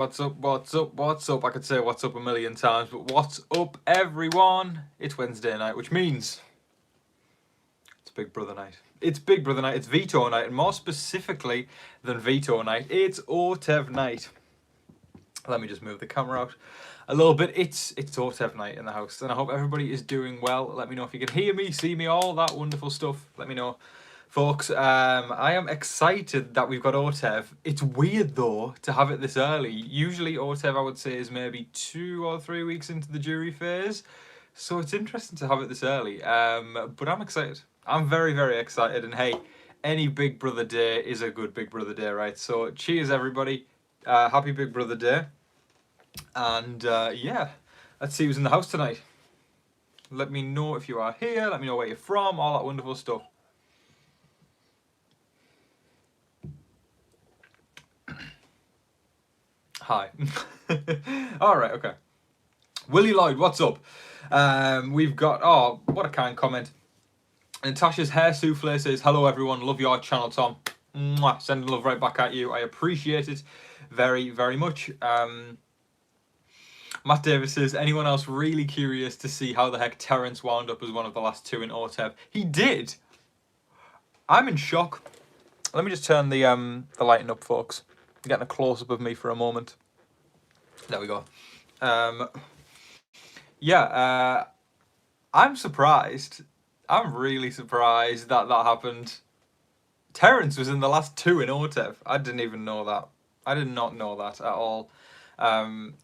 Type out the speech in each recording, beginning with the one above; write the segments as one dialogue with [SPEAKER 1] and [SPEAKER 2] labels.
[SPEAKER 1] What's up, what's up, what's up? I could say what's up a million times, but what's up, everyone? It's Wednesday night, which means it's Big Brother night. It's Big Brother night, it's Veto night, and more specifically than Veto night, it's OTEV night. Let me just move the camera out a little bit. It's OTEV night in the house, and I hope everybody is doing well. Let me know if you can hear me, see me, all that wonderful stuff. Let me know. Folks, I am excited that we've got OTEV. It's weird, though, to have it this early. Usually OTEV, I would say, is maybe 2 or 3 weeks into the jury phase. So it's interesting to have it this early. But I'm excited. I'm very, very excited. And hey, any Big Brother day is a good Big Brother day, right? So cheers, everybody. Happy Big Brother Day. And yeah, let's see who's in the house tonight. Let me know if you are here. Let me know where you're from. All that wonderful stuff. Hi. Alright, okay. Willie Lloyd, what's up? We've got, oh, what a kind comment. Natasha's Hair Souffle says, hello everyone, love your channel, Tom. Mwah. Sending love right back at you. I appreciate it very, very much. Matt Davis says, anyone else really curious to see how the heck Terence wound up as one of the last two in OTEV? He did. I'm in shock. Let me just turn the lighting up, folks. I'm getting a close-up of me for a moment. There we go. Yeah, I'm surprised. I'm really surprised that that happened. Terence was in the last two in OTEV. I didn't even know that. I did not know that at all. I'm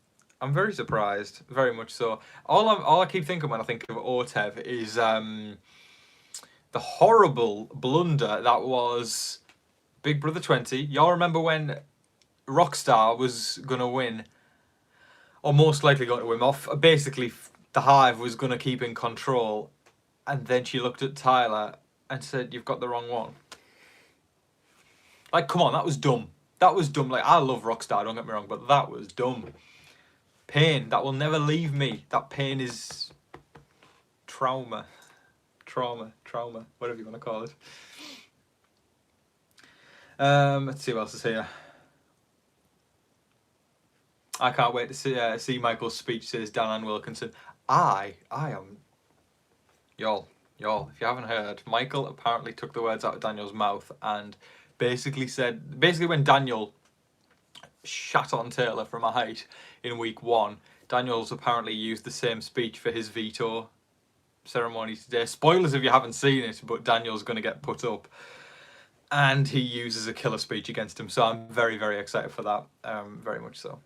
[SPEAKER 1] very surprised, very much so. All I keep thinking when I think of OTEV is the horrible blunder that was Big Brother 20. Y'all remember when Rockstar was going to win, or most likely going to win off. Basically, the Hive was going to keep in control, and then she looked at Tyler and said, you've got the wrong one. Like, come on, that was dumb. That was dumb. Like, I love Rockstar, don't get me wrong, but that was dumb. Pain, that will never leave me. That pain is trauma, whatever you want to call it. Let's see what else is here. I can't wait to see Michael's speech, says Dan Ann Wilkinson. I am... Y'all, if you haven't heard, Michael apparently took the words out of Daniel's mouth and basically when Daniel shat on Taylor from a height in week 1, Daniel's apparently used the same speech for his veto ceremony today. Spoilers if you haven't seen it, but Daniel's going to get put up. And he uses a killer speech against him, so I'm very, very excited for that. Very much so.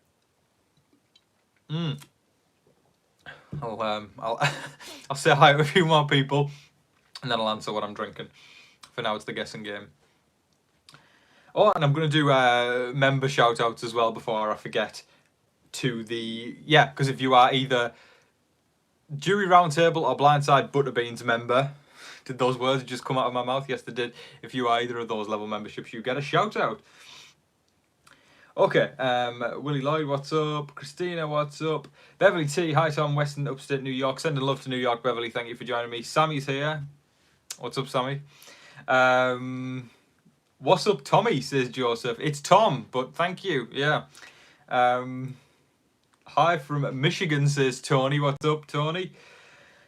[SPEAKER 1] I'll say hi to a few more people, and then I'll answer what I'm drinking. For now, it's the guessing game. Oh, and I'm going to do member shout-outs as well before I forget. To the... Yeah, because if you are either Jury Roundtable or Blindside Butterbeans member... Did those words just come out of my mouth? Yes, they did. If you are either of those level memberships, you get a shout-out. Okay, Willie Lloyd, what's up? Christina, what's up? Beverly T, hi Tom, Western Upstate New York. Sending love to New York, Beverly. Thank you for joining me. Sammy's here. What's up, Sammy? What's up, Tommy, says Joseph. It's Tom, but thank you. Yeah. Hi from Michigan, says Tony. What's up, Tony?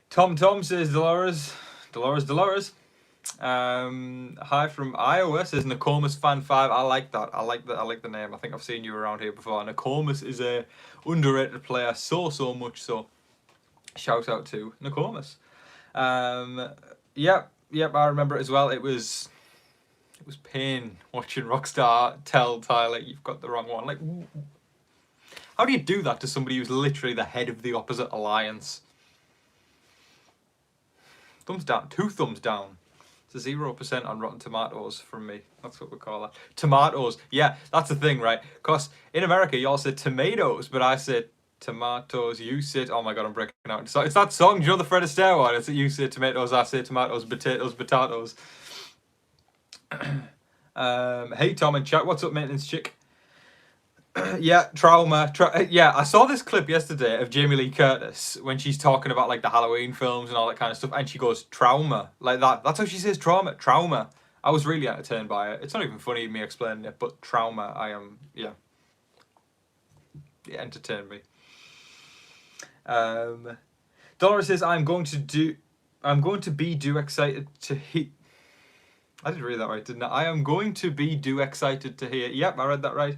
[SPEAKER 1] Tom says Dolores. Dolores. Hi from Iowa, says Nokomis Fan 5. I like that. I like the name. I think I've seen you around here before. Nokomis is a underrated player, so much so. Shout out to Nokomis. Yep, I remember it as well. It was pain watching Rockstar tell Tyler, you've got the wrong one. Like, how do you do that to somebody who's literally the head of the opposite alliance? Thumbs down. 2 thumbs down. It's a 0% on Rotten Tomatoes from me. That's what we call that. Tomatoes. Yeah, that's the thing, right? Because in America, you all say tomatoes, but I say tomatoes. You say... Oh my God, I'm breaking out. So it's that song. Do you know the Fred Astaire one? It's that you say tomatoes, I say tomatoes, potatoes. Hey, Tom and chat. What's up, maintenance chick? Yeah, trauma. Yeah, I saw this clip yesterday of Jamie Lee Curtis when she's talking about like the Halloween films and all that kind of stuff, and she goes trauma like that. That's how she says trauma. I was really entertained by it. It's not even funny me explaining it, but trauma. I am, yeah. It entertained me. Dolores says, I'm going to be do excited to hear. I didn't read that right, didn't I? I am going to be do excited to hear. Yep, I read that right.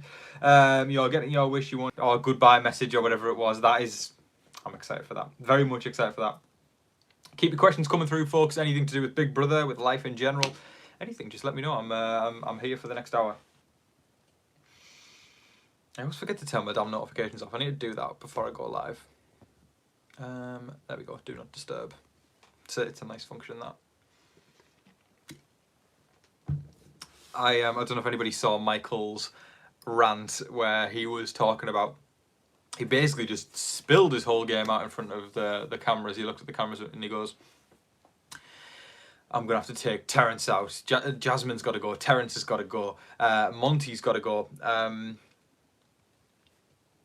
[SPEAKER 1] You're getting your wish you want, or goodbye message, or whatever it was. I'm excited for that. Very much excited for that. Keep your questions coming through, folks. Anything to do with Big Brother, with life in general, anything, just let me know. I'm here for the next hour. I always forget to turn my damn notifications off. I need to do that before I go live. There we go. Do not disturb. It's a nice function, that. I don't know if anybody saw Michael's rant where he was talking about, he basically just spilled his whole game out in front of the cameras. He looked at the cameras and he goes, I'm going to have to take Terence out. Jasmine's got to go. Terence has got to go. Monty's got to go. I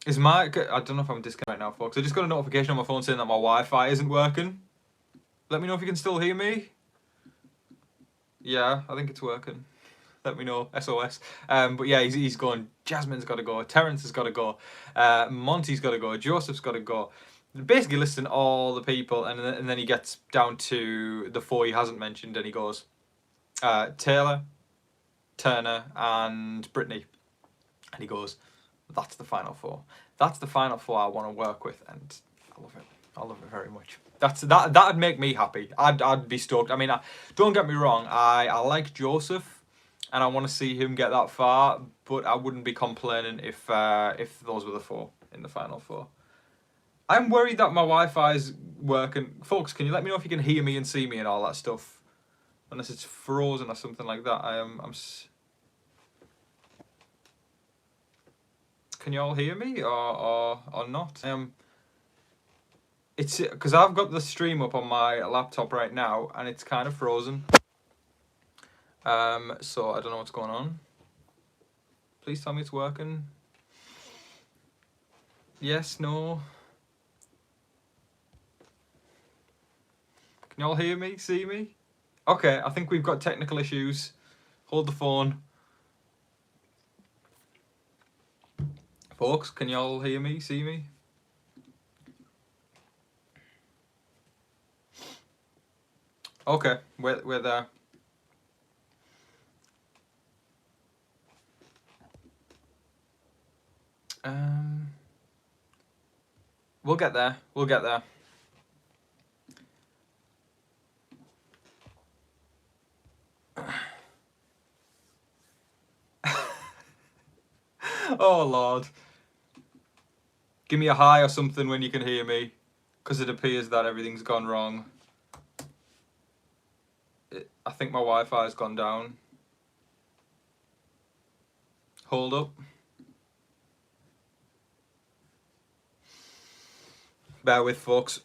[SPEAKER 1] don't know if I'm disconnected right now, folks. I just got a notification on my phone saying that my Wi-Fi isn't working. Let me know if you can still hear me. Yeah, I think it's working. Let me know, SOS. But yeah, he's going, Jasmine's got to go, Terence has got to go, Monty's got to go, Joseph's got to go. Basically listing all the people, and then he gets down to the 4 he hasn't mentioned, and he goes, Taylor, Turner, and Brittany. And he goes, that's the final 4. That's the final 4 I want to work with, and I love it. I love it very much. That'd make me happy. I'd be stoked. I mean, don't get me wrong. I like Joseph, and I want to see him get that far. But I wouldn't be complaining if those were the 4 in the final 4. I'm worried that my Wi-Fi's working. Folks, can you let me know if you can hear me and see me and all that stuff? Unless it's frozen or something like that. Can you all hear me or not? It's because I've got the stream up on my laptop right now and it's kind of frozen. So I don't know what's going on. Please tell me it's working. Yes, no. Can you all hear me, see me? Okay, I think we've got technical issues. Hold the phone. Folks, can you all hear me, see me? Okay, we're there. We'll get there. We'll get there. Oh Lord. Give me a hi or something when you can hear me, because it appears that everything's gone wrong. I think my Wi-Fi has gone down. Hold up. Bear with, folks.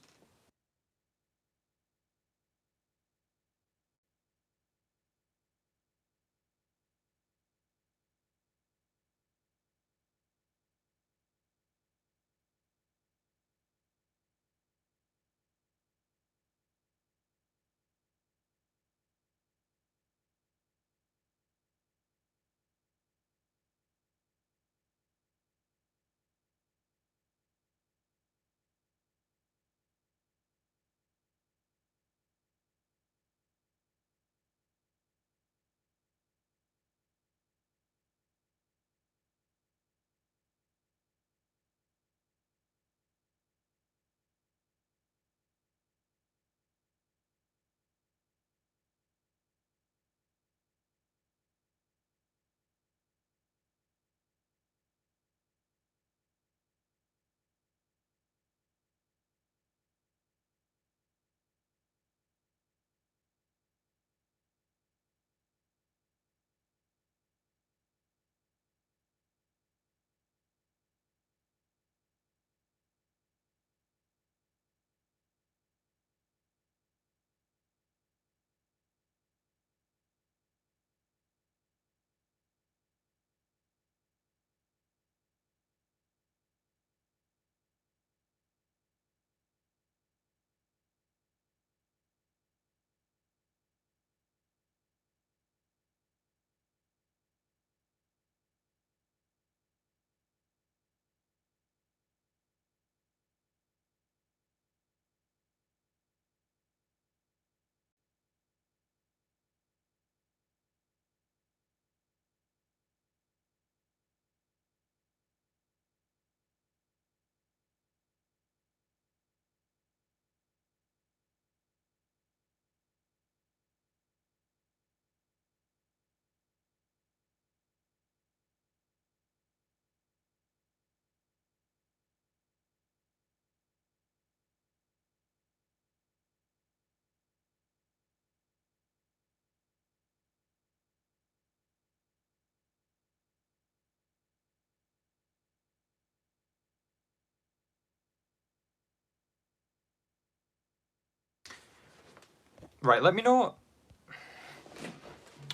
[SPEAKER 1] Right, let me know.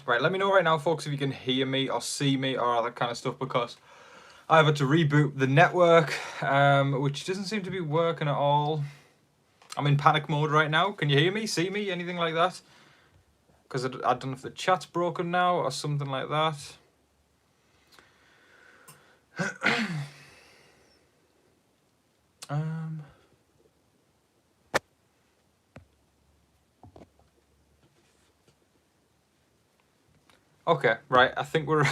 [SPEAKER 1] Right, let me know right now, folks, if you can hear me or see me or all that kind of stuff, because I've had to reboot the network, which doesn't seem to be working at all. I'm in panic mode right now. Can you hear me, see me, anything like that? Because I don't know if the chat's broken now or something like that. Okay, right, I think we're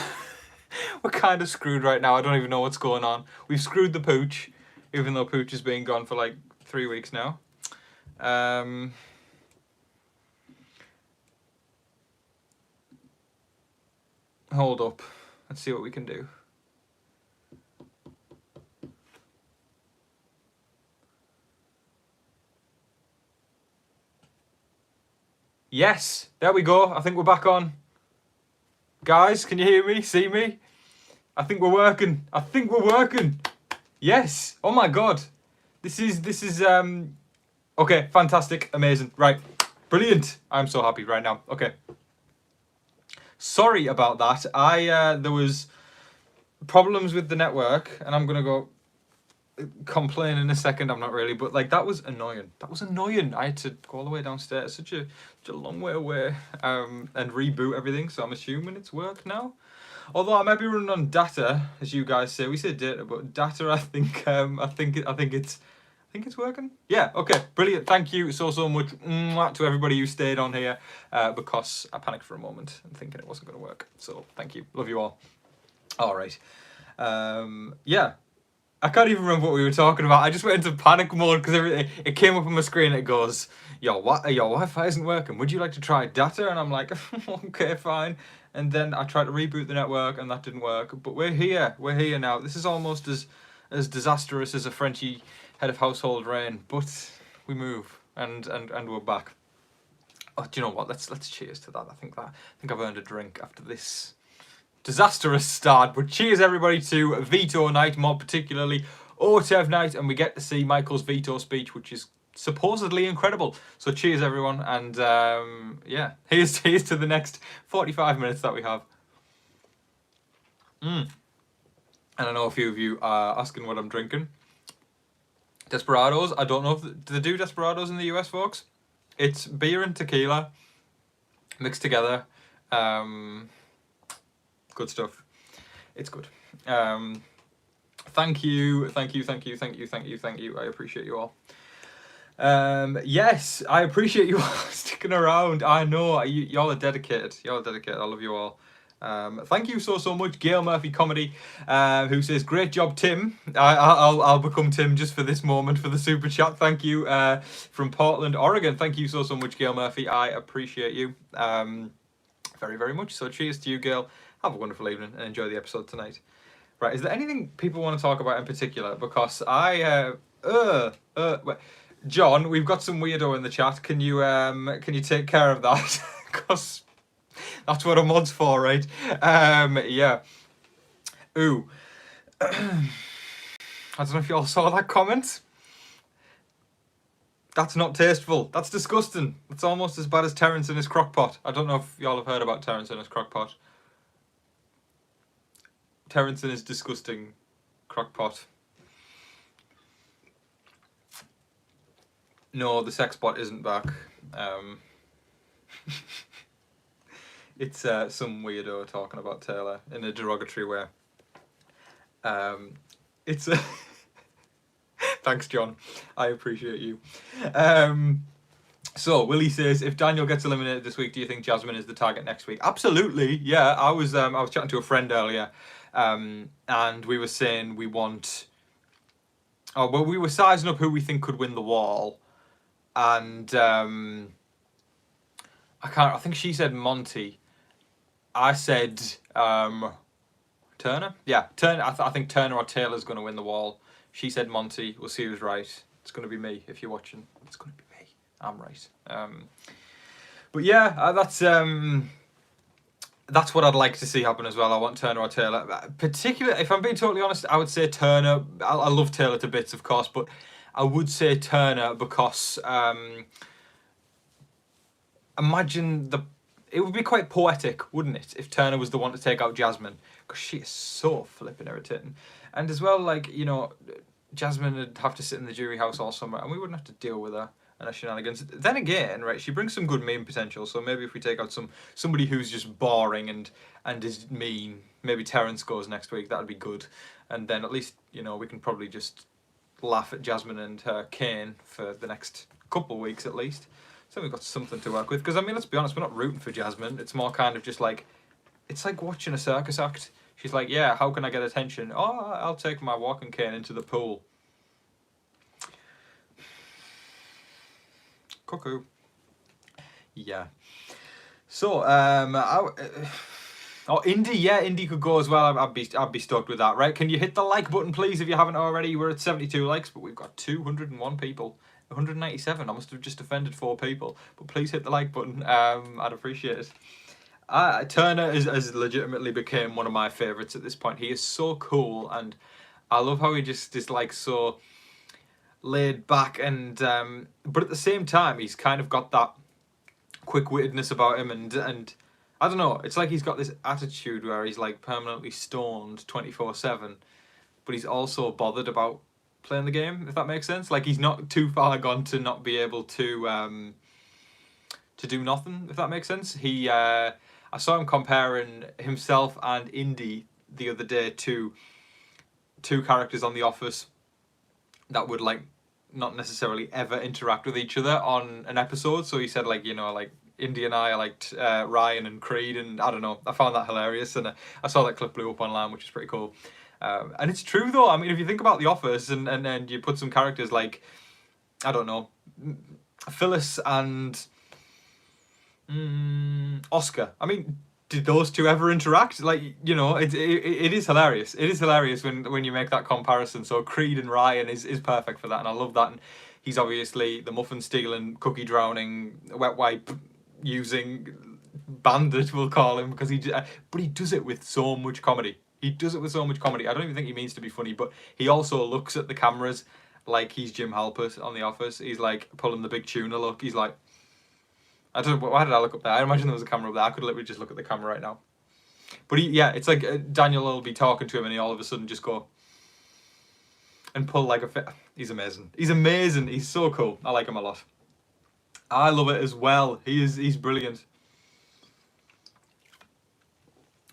[SPEAKER 1] we're kind of screwed right now. I don't even know what's going on. We've screwed the pooch, even though pooch has been gone for like 3 weeks now. Hold up. Let's see what we can do. Yes, there we go. I think we're back on. Guys, can you hear me? See me? I think we're working. I think we're working. Yes. Oh my god. This is okay, fantastic, amazing. Right. Brilliant. I'm so happy right now. Okay. Sorry about that. There was problems with the network, and I'm gonna go complain in a second. I'm not really, but like that was annoying. That was annoying. I had to go all the way downstairs, such a long way away, and reboot everything. So I'm assuming it's worked now. Although I might be running on data, as you guys say. We say data, but data. I think it's working. Yeah. Okay. Brilliant. Thank you so much to everybody who stayed on here, because I panicked for a moment and thinking it wasn't going to work. So thank you. Love you all. All right. Yeah. I can't even remember what we were talking about. I just went into panic mode because it came up on my screen and it goes, your Wi-Fi isn't working. Would you like to try data? And I'm like, okay, fine. And then I tried to reboot the network and that didn't work. But we're here. We're here now. This is almost as disastrous as a Frenchie head of household rain. But we move and we're back. Oh, do you know what? Let's cheers to that. I think I've earned a drink after this disastrous start. But cheers everybody to veto night, more particularly OTEV night, and we get to see Michael's veto speech, which is supposedly incredible. So cheers everyone, and yeah, here's to the next 45 minutes that we have. And I know a few of you are asking what I'm drinking. Desperados. I don't know if do they do Desperados in the US, folks. It's beer and tequila mixed together. Good stuff. It's good. Thank you. I appreciate you all. Yes, I appreciate you all sticking around. I know y'all are dedicated. I love you all. Thank you so much, Gail Murphy Comedy, who says, "Great job, Tim." I'll become Tim just for this moment for the super chat. Thank you, from Portland, Oregon. Thank you so much, Gail Murphy. I appreciate you, very much. So cheers to you, Gail. Have a wonderful evening and enjoy the episode tonight. Right, is there anything people want to talk about in particular? Because John, we've got some weirdo in the chat. Can you take care of that? Because that's what a mod's for, right? Yeah. Ooh. I don't know if you all saw that comment. That's not tasteful. That's disgusting. It's almost as bad as Terence and his crockpot. I don't know if y'all have heard about Terence and his crockpot. Terence and his disgusting crockpot. No, the sex bot isn't back. It's some weirdo talking about Taylor in a derogatory way. It's a thanks, John. I appreciate you. So Willie says, if Daniel gets eliminated this week, do you think Jasmine is the target next week? Absolutely. Yeah, I was chatting to a friend earlier, and we were saying we want. Oh well, we were sizing up who we think could win the wall, and I think she said Monty. I said Turner. Yeah, Turner. I think Turner or Taylor's going to win the wall. She said Monty. We'll see who's right. It's going to be me if you're watching. It's going to be me. I'm right. But yeah, that's what I'd like to see happen as well. I want Turner or Taylor. Particularly, if I'm being totally honest, I would say Turner. I love Taylor to bits, of course, but I would say Turner because I imagine it would be quite poetic, wouldn't it, if Turner was the one to take out Jasmine, because she is so flipping irritating. And as well, like, you know, Jasmine would have to sit in the jury house all summer, and we wouldn't have to deal with her and her shenanigans. Then again, right, she brings some good meme potential, so maybe if we take out somebody who's just boring and is mean, maybe Terence goes next week, that'd be good. And then at least, you know, we can probably just laugh at Jasmine and her Kane for the next couple of weeks at least. So we've got something to work with. Because, I mean, let's be honest, we're not rooting for Jasmine. It's more kind of just like, it's like watching a circus act. She's like, yeah, how can I get attention? Oh, I'll take my walking cane into the pool. Cuckoo. Yeah. So, oh, Indy, yeah, Indy could go as well. I'd be stoked with that, right? Can you hit the like button, please, if you haven't already? We're at 72 likes, but we've got 201 people. 197. I must have just offended 4 people. But please hit the like button. I'd appreciate it. Turner has legitimately became one of my favourites at this point. He is so cool, and I love how he just is like so laid back, and but at the same time he's kind of got that quick-wittedness about him, and I don't know, it's like he's got this attitude where he's like permanently stoned 24/7, but he's also bothered about playing the game, if that makes sense. Like, he's not too far gone to not be able to do nothing, if that makes sense. I saw him comparing himself and Indy the other day to 2 characters on The Office that would like not necessarily ever interact with each other on an episode. So he said, like, you know, like Indy and I liked Ryan and Creed, and I don't know, I found that hilarious, and I saw that clip blew up online, which is pretty cool. And it's true though. I mean, if you think about The Office and you put some characters like, I don't know, Phyllis and Oscar. I mean, did those 2 ever interact? Like, you know, it is hilarious. It is hilarious when you make that comparison. So Creed and Ryan is perfect for that, and I love that. And he's obviously the muffin stealing, cookie drowning, wet wipe using bandit, we'll call him, because but he does it with so much comedy. He does it with so much comedy. I don't even think he means to be funny, but he also looks at the cameras like he's Jim Halpert on The Office. He's like pulling the big tuna look. He's like, I don't know, why did I look up there? I imagine there was a camera up there. I could literally just look at the camera right now. But yeah, it's like Daniel will be talking to him and he all of a sudden just go and pull like a fit. He's amazing. He's amazing. He's so cool. I like him a lot. I love it as well. He's brilliant.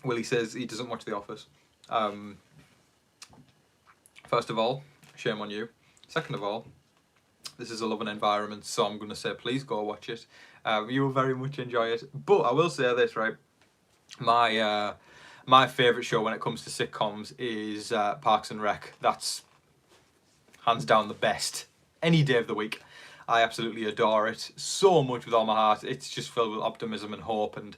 [SPEAKER 1] Willie says he doesn't watch The Office. First of all, shame on you. Second of all, this is a loving environment, so I'm going to say please go watch it. You will very much enjoy it. But I will say this, right? My favourite show when it comes to sitcoms is Parks and Rec. That's hands down the best. Any day of the week. I absolutely adore it so much with all my heart. It's just filled with optimism and hope and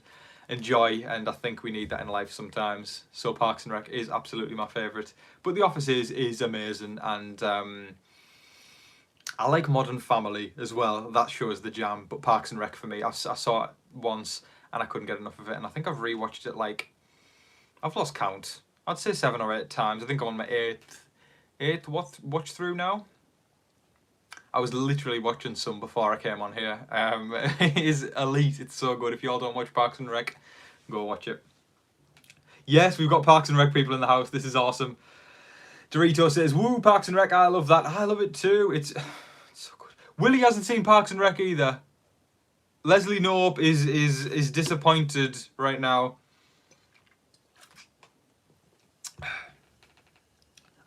[SPEAKER 1] joy, and I think we need that in life sometimes. So Parks and Rec is absolutely my favourite. But The Office is amazing, and I like Modern Family as well. That show is the jam, but Parks and Rec for me. I saw it once and I couldn't get enough of it, and I think I've rewatched it like, I've lost count. I'd say 7 or 8 times. I think I'm on my 8th watch through now. I was literally watching some before I came on here. It is elite. It's so good. If you all don't watch Parks and Rec, go watch it. Yes, we've got Parks and Rec people in the house. This is awesome. Dorito says, woo, Parks and Rec. I love that. I love it too. It's so good. Willie hasn't seen Parks and Rec either. Leslie Knope is disappointed right now.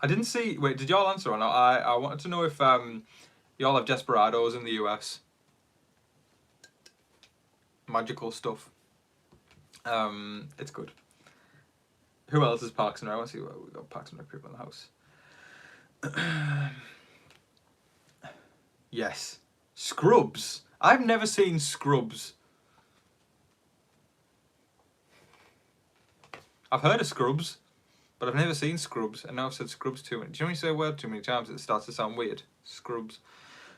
[SPEAKER 1] I didn't see... Wait, did y'all answer or not? I wanted to know if y'all have Desperados in the US. Magical stuff. It's good. Who else is Parks and Rec? I want to see what we've got. Parks and Rec people in the house. Yes. Scrubs. I've never seen Scrubs. I've heard of Scrubs, but I've never seen Scrubs, and now I've said Scrubs too many. Do you know when you say a word too many times it starts to sound weird? Scrubs.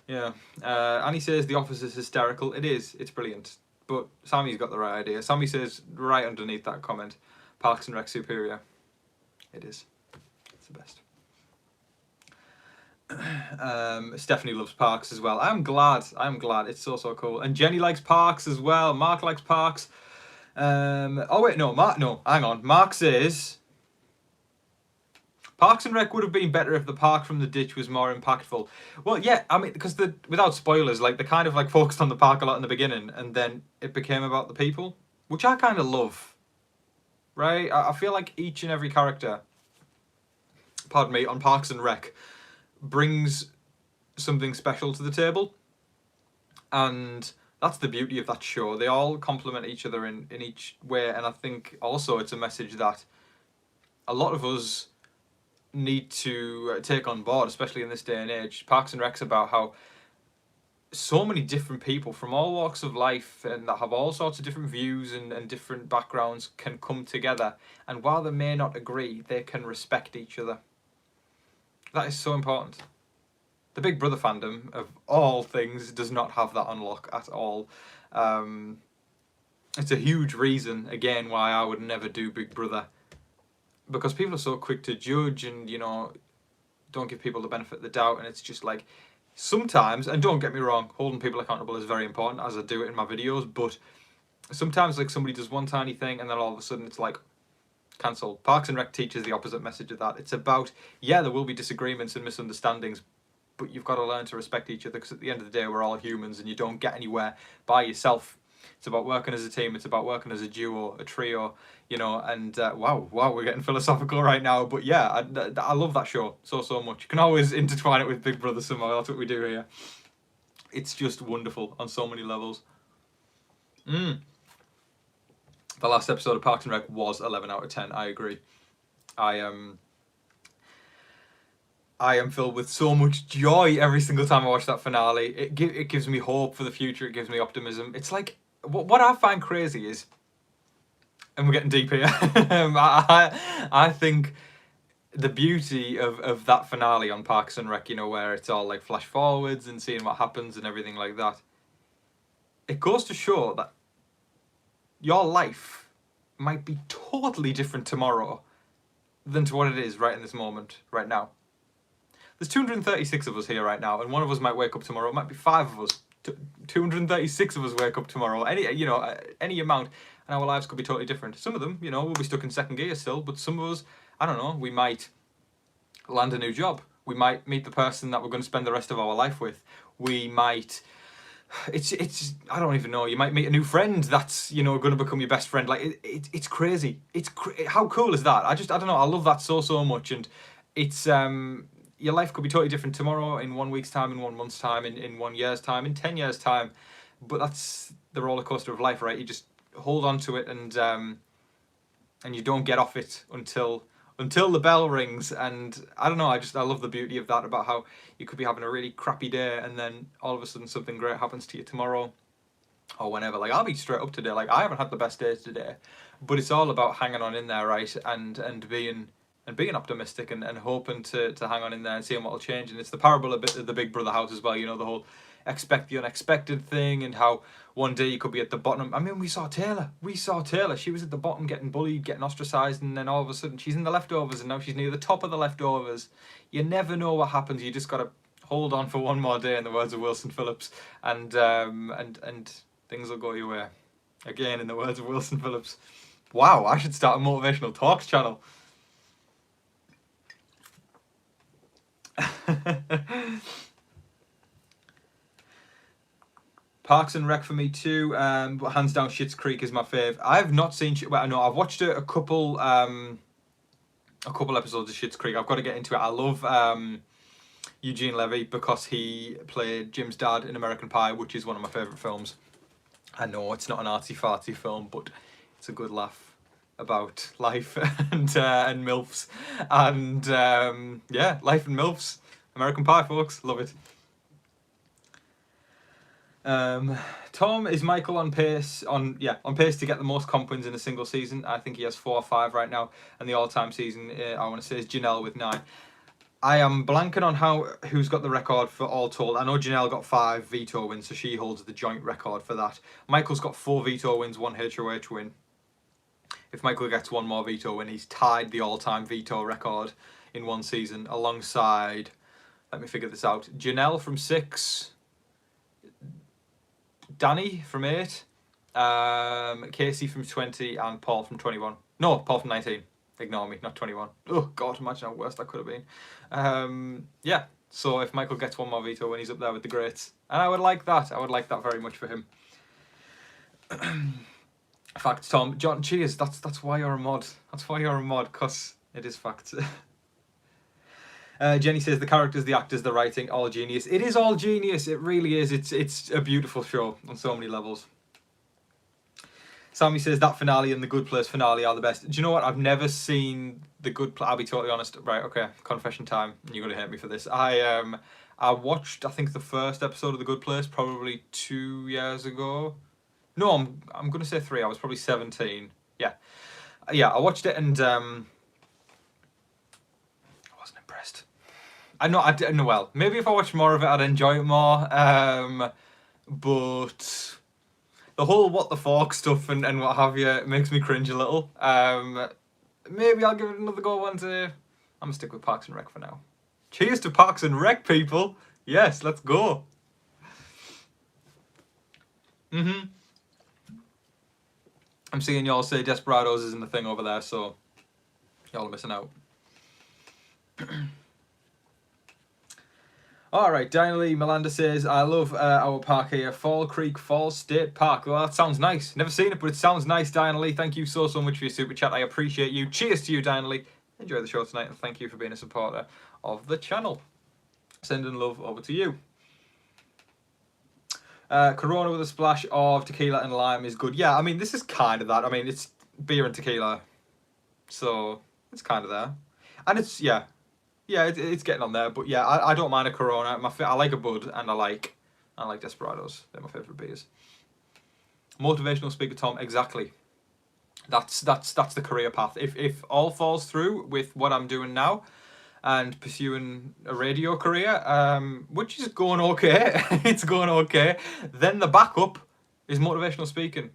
[SPEAKER 1] Yeah. Annie says The Office is hysterical. It is. It's brilliant. But Sammy's got the right idea. Sammy says right underneath that comment, Parks and Rec superior. It is. It's the best. Stephanie loves Parks as well. I'm glad. It's so cool. And Jenny likes Parks as well. Mark likes Parks. Oh wait, no, Mark. No, hang on. Mark says Parks and Rec would have been better if the park from the ditch was more impactful. Well, yeah, I mean, because without spoilers, like they kind of like focused on the park a lot in the beginning, and then it became about the people, which I kind of love. Right? I feel like each and every character, pardon me, on Parks and Rec brings something special to the table, and that's the beauty of that show. They all complement each other in each way, and I think also it's a message that a lot of us need to take on board, especially in this day and age. Parks and Rec's about how so many different people from all walks of life and that have all sorts of different views and different backgrounds can come together, and while they may not agree, they can respect each other. That is so important. The Big Brother fandom, of all things, does not have that unlock at all. It's a huge reason, again, why I would never do Big Brother. Because people are so quick to judge and, you know, don't give people the benefit of the doubt. And it's just like, sometimes, and don't get me wrong, holding people accountable is very important, as I do it in my videos. But sometimes, like, somebody does one tiny thing and then all of a sudden it's like, cancel. Parks and Rec teaches the opposite message of that. It's about, yeah, there will be disagreements and misunderstandings, but you've got to learn to respect each other, because at the end of the day, we're all humans and you don't get anywhere by yourself. It's about working as a team. It's about working as a duo, a trio, you know, and wow, we're getting philosophical right now. But yeah, I love that show so much. You can always intertwine it with Big Brother somehow. That's what we do here. It's just wonderful on so many levels. The last episode of Parks and Rec was 11 out of 10. I agree. I am filled with so much joy every single time I watch that finale. It gives me hope for the future. It gives me optimism. It's like, what I find crazy is, and we're getting deep here, I think the beauty of that finale on Parks and Rec, you know, where it's all like flash forwards and seeing what happens and everything like that, it goes to show that your life might be totally different tomorrow than to what it is right in this moment, right now. There's 236 of us here right now, and one of us might wake up tomorrow. It might be 5 of us. 236 of us wake up tomorrow. Any amount, and our lives could be totally different. Some of them, you know, we'll be stuck in second gear still, but some of us, I don't know, we might land a new job. We might meet the person that we're going to spend the rest of our life with. We might... It's I don't even know. You might meet a new friend that's, you know, going to become your best friend. Like it's crazy. How cool is that? I don't know. I love that so much, and it's your life could be totally different tomorrow, in 1 week's time, in 1 month's time, in 1 year's time, in 10 years' time. But that's the roller coaster of life, right? You just hold on to it, and you don't get off it until the bell rings. And I don't know, I love the beauty of that, about how you could be having a really crappy day and then all of a sudden something great happens to you tomorrow or whenever. Like, I'll be straight up today, like I haven't had the best day today, but it's all about hanging on in there, right? And being optimistic and hoping to hang on in there and seeing what will change. And it's the parable of the Big Brother house as well, you know, the whole expect the unexpected thing, and how one day you could be at the bottom. I mean, we saw Taylor. She was at the bottom getting bullied, getting ostracised, and then all of a sudden she's in the leftovers, and now she's near the top of the leftovers. You never know what happens. You just got to hold on for one more day, in the words of Wilson Phillips, and things will go your way. Again, in the words of Wilson Phillips. Wow, I should start a motivational talks channel. Parks and Rec for me too, but hands down Schitt's Creek is my fave. I've not seen, well, I know I've watched a couple episodes of Schitt's Creek. I've got to get into it. I love Eugene Levy, because he played Jim's dad in American Pie, which is one of my favourite films. I know it's not an artsy-fartsy film, but it's a good laugh about life and MILFs. And yeah, life and MILFs. American Pie, folks. Love it. Tom, is Michael on pace to get the most comp wins in a single season? I think he has 4 or 5 right now, and the all-time season, I want to say, is Janelle with 9. I am blanking on who's got the record for all told. I know Janelle got 5 veto wins, so she holds the joint record for that. Michael's got 4 veto wins, 1 HOH win. If Michael gets 1 more veto win, he's tied the all-time veto record in 1 season, alongside Let me figure this out. Janelle from 6. Danny from 8. Casey from 20 and Paul from 21. No, Paul from 19. Ignore me, not 21. Oh God, imagine how worse that could have been. Yeah, so if Michael gets one more veto when he's up there with the greats, and I would like that. I would like that very much for him. Facts, Tom. John, cheers. That's why you're a mod. That's why you're a mod, because it is facts. Jenny says the characters, the actors, the writing, all genius. It is all genius. It really is. It's a beautiful show on so many levels. Sammy says that finale and the Good Place finale are the best. Do you know what? I've never seen the Good Place. I'll be totally honest. Right, okay. Confession time. You're going to hate me for this. I watched, I think, the first episode of the Good Place probably 2 years ago. No, I'm going to say 3. I was probably 17. Yeah. Yeah, I watched it and I wasn't impressed. I know, well, maybe if I watched more of it, I'd enjoy it more. But the whole what the fork stuff and what have you makes me cringe a little. Maybe I'll give it another go one day. I'm going to stick with Parks and Rec for now. Cheers to Parks and Rec, people. Yes, let's go. I'm seeing y'all say Desperados isn't the thing over there, so y'all are missing out. Alright, Diana Lee Melanda says, I love our park here, Fall Creek Falls State Park. Well, that sounds nice. Never seen it, but it sounds nice, Diana Lee. Thank you so much for your super chat. I appreciate you. Cheers to you, Diana Lee. Enjoy the show tonight, and thank you for being a supporter of the channel. Sending love over to you. Corona with a splash of tequila and lime is good. Yeah, I mean, this is kind of that. I mean, it's beer and tequila, so it's kind of there. And it's, yeah, it's getting on there. But yeah, I don't mind a Corona. I like a Bud, and I like Desperados. They're my favourite beers. Motivational speaker Tom, exactly. That's the career path. If all falls through with what I'm doing now, and pursuing a radio career, which is going okay, it's going okay, then the backup is motivational speaking.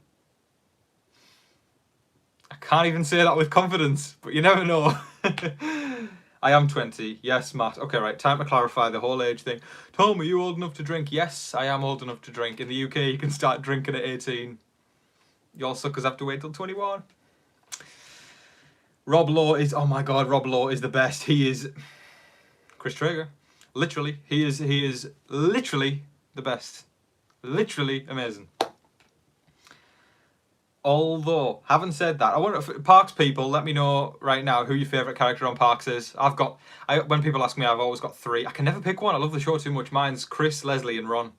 [SPEAKER 1] I can't even say that with confidence, but you never know. I am 20. Yes, Matt. Okay, right, time to clarify the whole age thing. Tom, are you old enough to drink? Yes, I am old enough to drink. In the UK, you can start drinking at 18. Y'all suckers have to wait till 21. Rob Law is, oh my god, Rob Law is the best. He is Chris Traeger. Literally, he is literally the best. Literally amazing. Although, having said that, I wonder if Parks people, let me know right now who your favourite character on Parks is. When people ask me, I've always got 3. I can never pick one. I love the show too much. Mine's Chris, Leslie and Ron.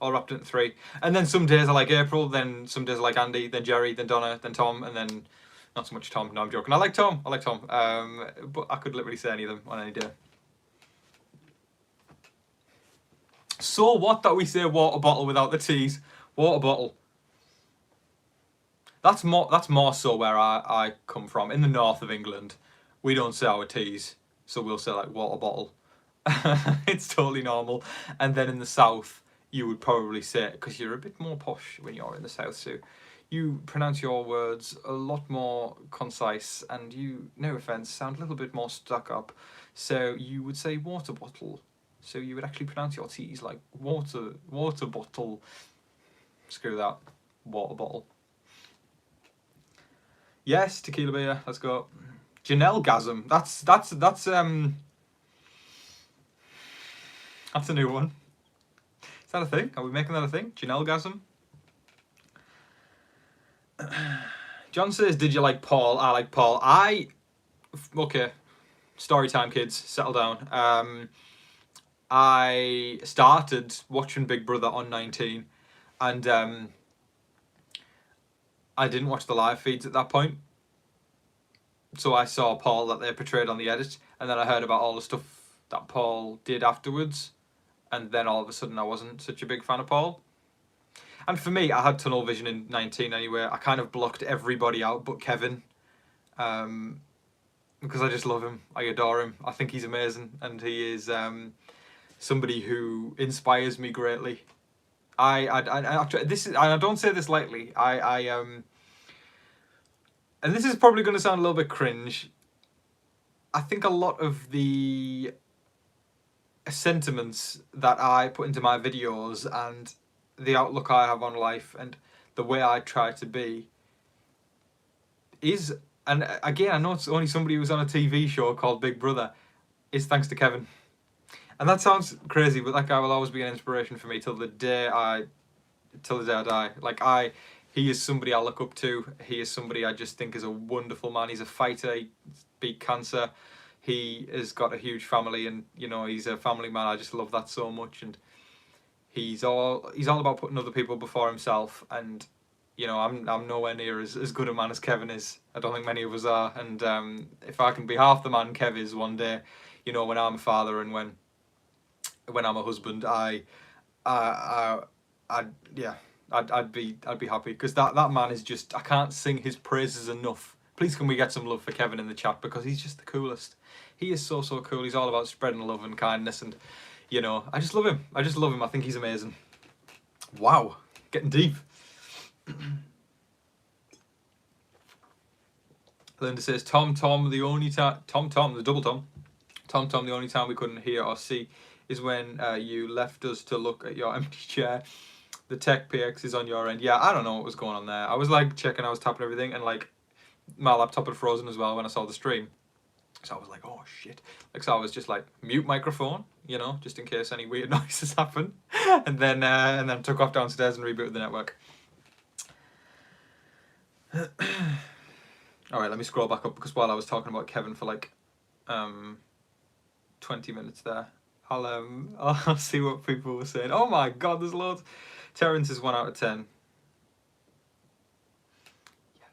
[SPEAKER 1] All wrapped into 3. And then some days I like April, then some days I like Andy, then Jerry, then Donna, then Tom, and then not so much Tom. No, I'm joking. I like Tom. But I could literally say any of them on any day. So what that we say water bottle without the T's? Water bottle. That's more so where I come from. In the north of England, we don't say our T's, so we'll say like water bottle. It's totally normal. And then in the south, you would probably say, because you're a bit more posh when you're in the south, so you pronounce your words a lot more concise, and you, no offence, sound a little bit more stuck up. So you would say water bottle. So you would actually pronounce your T's like water bottle. Screw that. Water bottle. Yes, tequila beer. Let's go. Janelle Gasm. That's a new one. Is that a thing? Are we making that a thing? Janelle Gasm. John says, did you like Paul? I like Paul. Okay. Story time, kids. Settle down. I started watching Big Brother on 19, and I didn't watch the live feeds at that point. So I saw Paul that they portrayed on the edit, and then I heard about all the stuff that Paul did afterwards, and then all of a sudden I wasn't such a big fan of Paul. And for me, I had tunnel vision in 19 anyway. I kind of blocked everybody out but Kevin, because I just love him. I adore him. I think he's amazing, and he is somebody who inspires me greatly. I don't say this lightly. And this is probably going to sound a little bit cringe. I think a lot of the sentiments that I put into my videos and the outlook I have on life and the way I try to be is, and again, I know it's only somebody who's on a TV show called Big Brother, is thanks to Kevin. And that sounds crazy, but that guy will always be an inspiration for me till the day I die. Like, he is somebody I look up to. He is somebody I just think is a wonderful man. He's a fighter. He beat cancer. He has got a huge family, and you know, he's a family man. I just love that so much. And he's all about putting other people before himself. And you know, I'm nowhere near as good a man as Kevin is. I don't think many of us are. And if I can be half the man Kev is one day, you know, when I'm a father and when I'm a husband, I'd be happy, because that man is just, I can't sing his praises enough. Please can we get some love for Kevin in the chat, because he's just the coolest. He is so cool. He's all about spreading love and kindness, and you know, I just love him. I think he's amazing. Wow, getting deep. Linda says, Tom, the only time, the double Tom, the only time we couldn't hear or see is when you left us to look at your empty chair. The tech PX is on your end. Yeah, I don't know what was going on there. I was like checking, I was tapping everything, and like my laptop had frozen as well when I saw the stream. So I was like, oh shit. Like, so I was just like, mute microphone, you know, just in case any weird noises happen. And then took off downstairs and rebooted the network. Alright, let me scroll back up, because while I was talking about Kevin for like 20 minutes there, I'll see what people were saying. Oh my god, there's loads. Terrence is 1 out of 10. Yeah,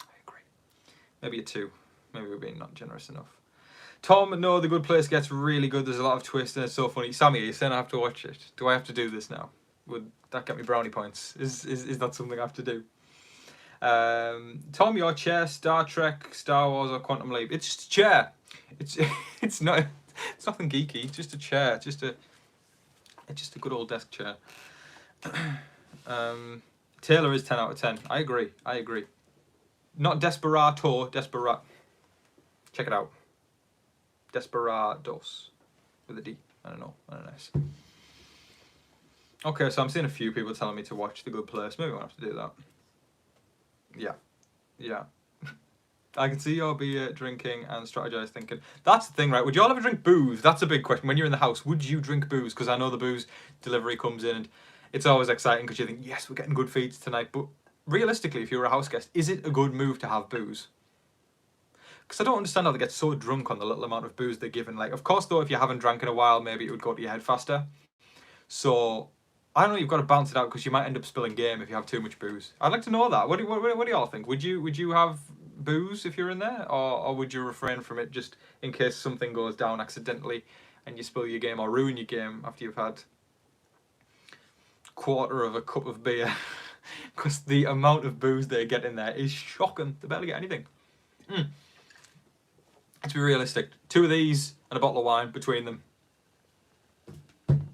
[SPEAKER 1] I agree. Maybe a 2. Maybe we're being not generous enough. Tom, no, The Good Place gets really good. There's a lot of twists and it's so funny. Sammy, you're saying I have to watch it. Do I have to do this now? Would that get me brownie points? Is that something I have to do? Tom, your chair, Star Trek, Star Wars, or Quantum Leap? It's just a chair. It's not. It's nothing geeky. It's just a chair. It's just a good old desk chair. Taylor is 10 out of 10. I agree. Not Desperado. Check it out. Desperados with a D. I don't know. Nice. Okay, so I'm seeing a few people telling me to watch The Good Place. Maybe I won't have to do that. Yeah. I can see you'll be drinking and strategize thinking. That's the thing, right? Would you all ever drink booze? That's a big question. When you're in the house, would you drink booze? Because I know the booze delivery comes in and it's always exciting because you think, yes, we're getting good feeds tonight. But realistically, if you're a house guest, is it a good move to have booze? Because I don't understand how they get so drunk on the little amount of booze they're given. Like, of course, though, if you haven't drank in a while, maybe it would go to your head faster. So I don't know, you've got to balance it out because you might end up spilling game if you have too much booze. I'd like to know that. What do y'all think? Would you have booze if you're in there, or would you refrain from it just in case something goes down accidentally and you spill your game or ruin your game after you've had a quarter of a cup of beer? Because the amount of booze they get in there is shocking. They barely get anything. Let's be realistic. 2 of these and a bottle of wine between them.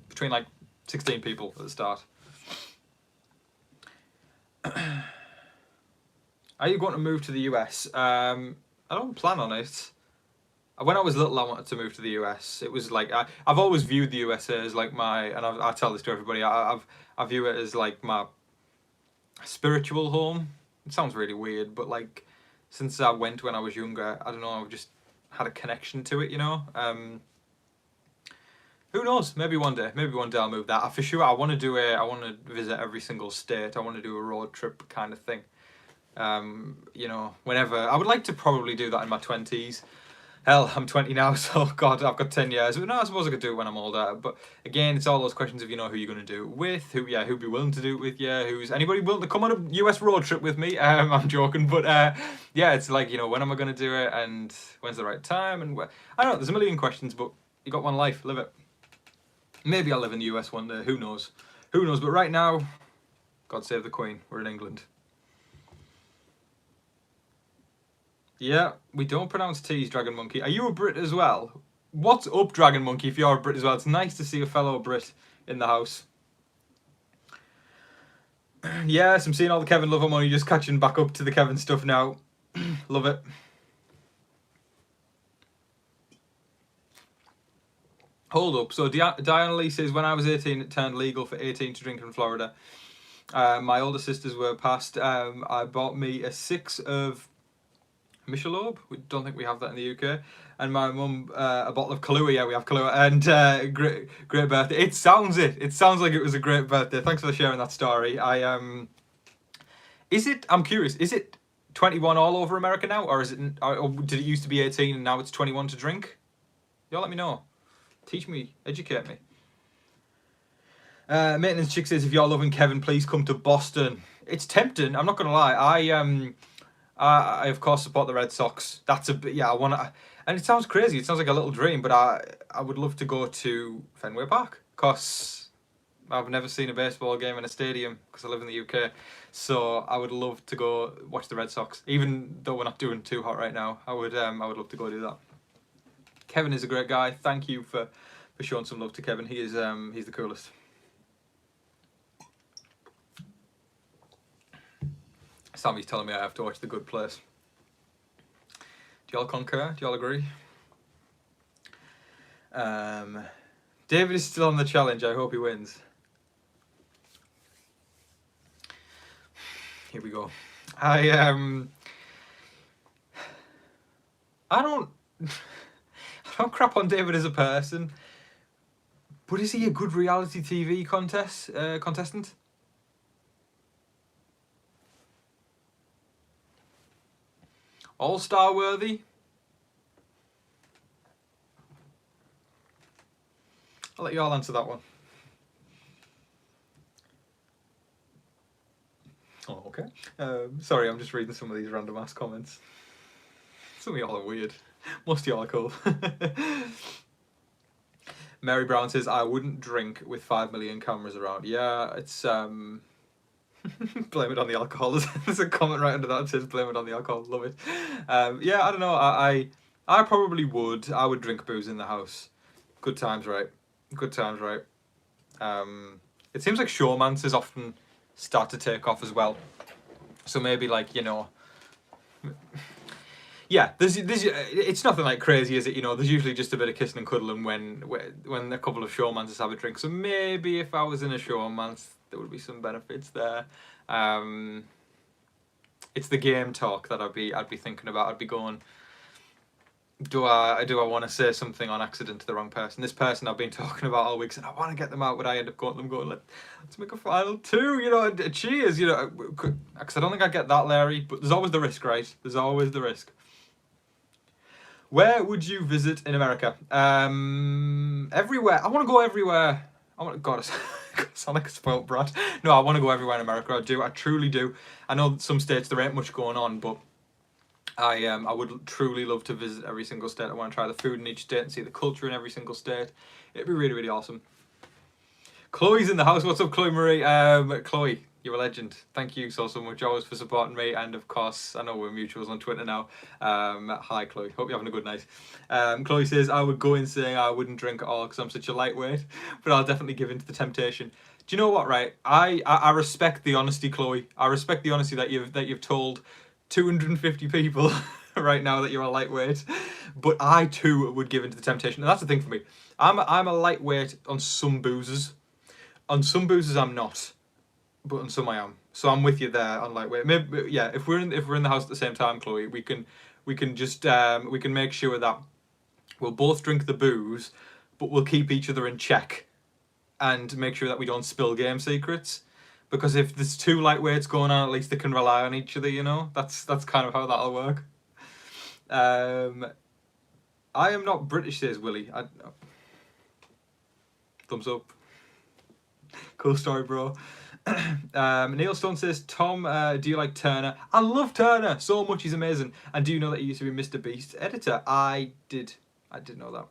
[SPEAKER 1] Between like 16 people at the start. Are you going to move to the US? I don't plan on it. When I was little, I wanted to move to the US. It was like, I've always viewed the USA as like my, and I tell this to everybody, I view it as like my spiritual home. It sounds really weird, but like, since I went when I was younger, I don't know, I've just had a connection to it, you know? Who knows? Maybe one day I'll move that. For sure, I want to visit every single state. I want to do a road trip kind of thing. You know, whenever. I would like to probably do that in my 20s. Hell, I'm 20 now, so God, I've got 10 years. But no, I suppose I could do it when I'm older. But again, it's all those questions of, you know, who you're going to do it with, who'd be willing to do it with you, who's anybody willing to come on a US road trip with me? I'm joking, but yeah, it's like, you know, when am I going to do it, and when's the right time, and I don't know, there's a million questions, but you got one life, live it. Maybe I'll live in the US one day, who knows? But right now, God save the Queen, we're in England. Yeah, we don't pronounce T's, Dragon Monkey. Are you a Brit as well? What's up, Dragon Monkey, if you're a Brit as well? It's nice to see a fellow Brit in the house. Yes, I'm seeing all the Kevin love. I'm only just catching back up to the Kevin stuff now. Love it. Hold up. So Diana Lee says, when I was 18, it turned legal for 18 to drink in Florida. My older sisters were passed. I bought me a 6 of Michelob. We don't think we have that in the UK. And my mum a bottle of Kahlua. Yeah, we have Kahlua. And great birthday. It sounds like it was a great birthday. Thanks for sharing that story. I'm curious. Is it 21 all over America now, or is it? Or did it used to be 18 and now it's 21 to drink? Y'all let me know. Teach me, educate me. Maintenance Chick says, if you're loving Kevin, please come to Boston. It's tempting. I'm not gonna lie. I of course support the Red Sox. That's a bit, yeah. I wanna, and it sounds crazy. It sounds like a little dream, but I would love to go to Fenway Park, cause I've never seen a baseball game in a stadium because I live in the UK. So I would love to go watch the Red Sox, even though we're not doing too hot right now. I would love to go do that. Kevin is a great guy. Thank you for showing some love to Kevin. He is he's the coolest. Sammy's telling me I have to watch The Good Place. Do y'all concur? Do y'all agree? David is still on the challenge. I hope he wins. Here we go. I don't crap on David as a person, but is he a good reality TV contestant? All-star worthy? I'll let you all answer that one. Oh, okay. Sorry, I'm just reading some of these random ass comments. Some of y'all are weird. Most of y'all are cool. Mary Brown says, I wouldn't drink with 5 million cameras around. Yeah, it's blame it on the alcohol. There's a comment right under that that says blame it on the alcohol. Love it. Yeah, I don't know. I probably would. I would drink booze in the house. Good times, right? Good times, right? It seems like showmances often start to take off as well. So maybe like, you know, yeah, there's it's nothing like crazy, is it? You know, there's usually just a bit of kissing and cuddling when a couple of showmances have a drink. So maybe if I was in a showmance, there would be some benefits there. It's the game talk that I'd be thinking about. I'd be going, do I want to say something on accident to the wrong person? This person I've been talking about all week, and I want to get them out, but I end up going to them going, let's make a final 2, you know, cheers, you know, because I don't think I'd get that Larry, but there's always the risk, right? There's always the risk. Where would you visit in America? Everywhere. I want to go everywhere. God, I sound like a spoiled brat. No, I want to go everywhere in America. I do. I truly do. I know some states there ain't much going on, but I would truly love to visit every single state. I want to try the food in each state and see the culture in every single state. It'd be really, really awesome. Chloe's in the house. What's up, Chloe Marie? Chloe, you're a legend. Thank you so much always for supporting me. And of course, I know we're mutuals on Twitter now. Hi, Chloe. Hope you're having a good night. Chloe says, I would go in saying I wouldn't drink at all because I'm such a lightweight, but I'll definitely give in to the temptation. Do you know what, right? I respect the honesty, Chloe. I respect the honesty that you've told 250 people right now that you're a lightweight, but I too would give in to the temptation. And that's the thing for me. I'm a lightweight on some boozes. On some boozes I'm not, but on some I am. So I'm with you there on lightweight. Maybe, yeah, if we're in the house at the same time, Chloe, we can just we can make sure that we'll both drink the booze, but we'll keep each other in check and make sure that we don't spill game secrets. Because if there's 2 lightweights going on, at least they can rely on each other, you know? That's kind of how that'll work. I am not British, says Willie. Thumbs up. Cool story, bro. Neil Stone says, Tom, do you like Turner? I love Turner so much. He's amazing. And do you know that he used to be Mr. Beast editor? I did know that.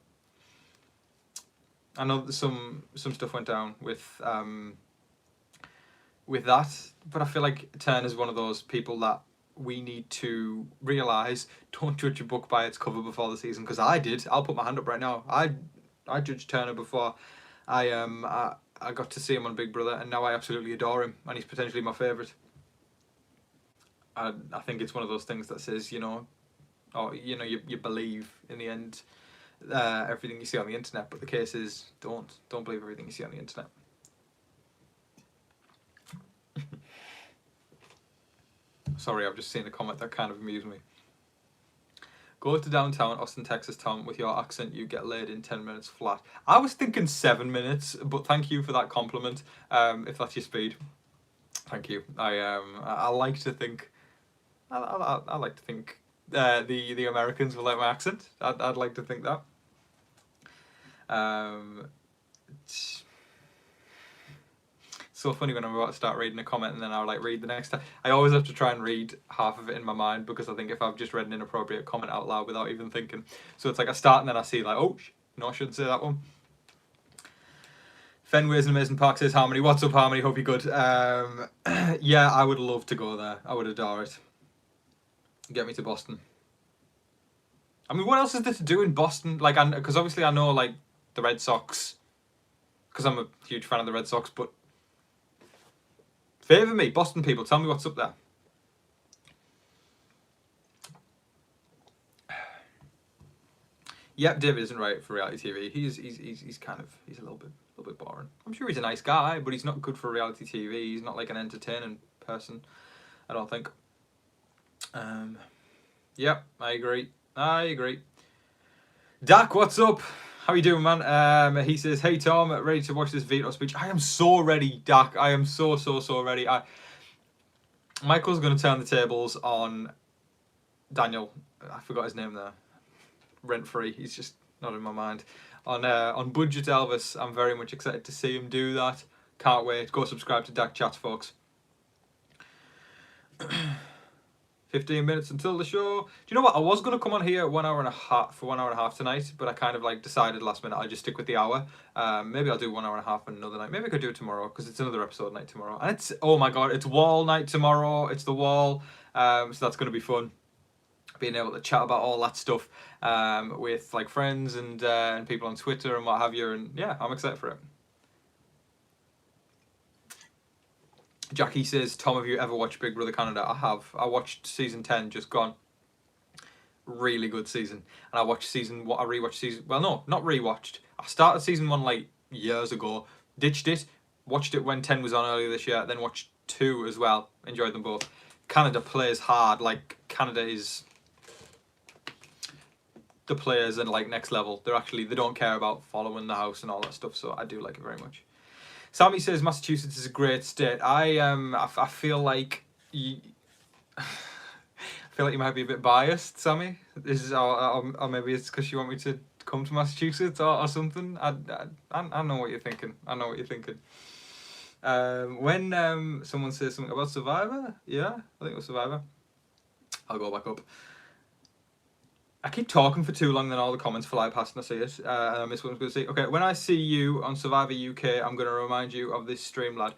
[SPEAKER 1] I know that some stuff went down with that, but I feel like Turner's one of those people that we need to realise, don't judge a book by its cover before the season, because I did. I'll put my hand up right now. I judged Turner before I got to see him on Big Brother, and now I absolutely adore him, and he's potentially my favourite. I think it's one of those things that says, you know, or you know, you believe in the end. everything you see on the internet. But the case is, don't believe everything you see on the internet. Sorry, I've just seen a comment that kind of amused me. Go to downtown Austin, Texas, Tom. With your accent, you get laid in 10 minutes flat. I was thinking 7 minutes, but thank you for that compliment. If that's your speed, thank you. I like to think, I like to think the Americans will like my accent. I'd like to think that. It's so funny when I'm about to start reading a comment and then I'll like read the next time. I always have to try and read half of it in my mind because I think if I've just read an inappropriate comment out loud without even thinking. So it's like I start and then I see like, oh, no, I shouldn't say that one. Fenway's an amazing park, says Harmony. What's up, Harmony? Hope you're good. Yeah, I would love to go there. I would adore it. Get me to Boston. I mean, what else is there to do in Boston? Like, because obviously I know like the Red Sox, because I'm a huge fan of the Red Sox, but favour me, Boston people, tell me what's up there. Yep, David isn't right for reality TV. He's a little bit boring. I'm sure he's a nice guy, but he's not good for reality TV. He's not like an entertaining person, I don't think. Yep, I agree. Dak, what's up? How you doing, man? He says, hey Tom, ready to watch this veto speech? I am so ready, Dak. I am so ready. Michael's going to turn the tables on Daniel. I forgot his name there. Rent-free. He's just not in my mind. On Budget Elvis, I'm very much excited to see him do that. Can't wait. Go subscribe to Dak Chats, folks. 15 minutes until the show. Do you know what? I was going to come on here 1 hour and a half for 1 hour and a half tonight, but I kind of like decided last minute I'll just stick with the hour. Maybe I'll do 1 hour and a half another night. Maybe I could do it tomorrow because it's another episode night tomorrow. And it's, oh my god, it's Wall night tomorrow. It's the Wall. So that's going to be fun. Being able to chat about all that stuff with like friends and people on Twitter and what have you. And yeah, I'm excited for it. Jackie says, Tom, have you ever watched Big Brother Canada? I have. I watched season 10, just gone. Really good season. And I watched rewatched season, well no, not rewatched. I started season 1 like years ago, ditched it, watched it when 10 was on earlier this year, then watched 2 as well. Enjoyed them both. Canada plays hard, like Canada is, the players are like next level. They don't care about following the house and all that stuff, so I do like it very much. Sammy says Massachusetts is a great state. I feel like I feel like you might be a bit biased, Sammy. This is or maybe it's because you want me to come to Massachusetts or something. I know what you're thinking. I know what you're thinking. When someone says something about Survivor, yeah, I think it was Survivor. I'll go back up. I keep talking for too long, then all the comments fly past and I see it, and I miss what I'm going to say. Okay, when I see you on Survivor UK, I'm going to remind you of this stream, lad.